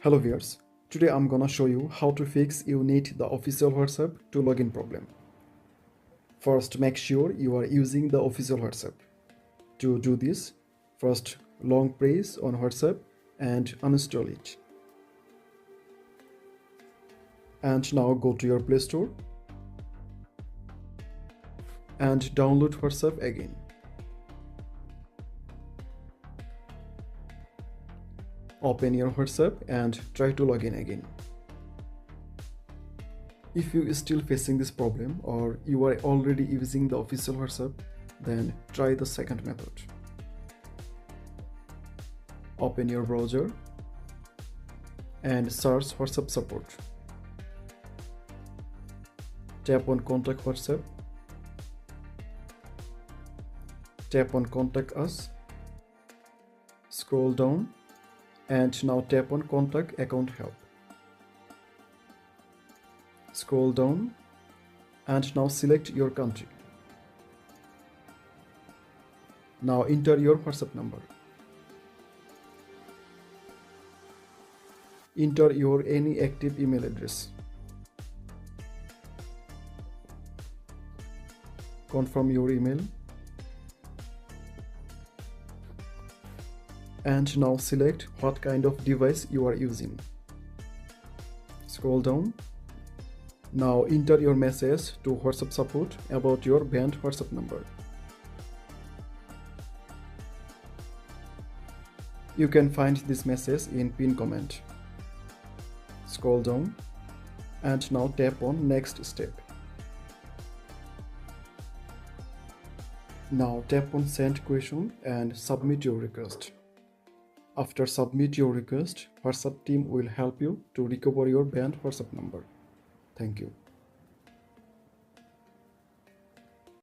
Hello viewers, today I'm gonna show you how to fix you need the official WhatsApp to login problem. First, make sure you are using the official WhatsApp. To do this, first long press on WhatsApp and uninstall it. And now go to your Play Store and download WhatsApp again. Open your WhatsApp and try to log in again. If you are still facing this problem or you are already using the official WhatsApp, then try the second method. Open your browser and search WhatsApp support. Tap on Contact WhatsApp. Tap on Contact Us. Scroll down and now tap on Contact Account Help. Scroll down and now select your country. Now enter your WhatsApp number. Enter your any active email address. Confirm your email. And now select what kind of device you are using. Scroll down. Now enter your message to WhatsApp support about your banned WhatsApp number. You can find this message in pinned comment. Scroll down and now tap on next step. Now tap on send question and submit your request. After submit your request, WhatsApp team will help you to recover your banned WhatsApp number. Thank you.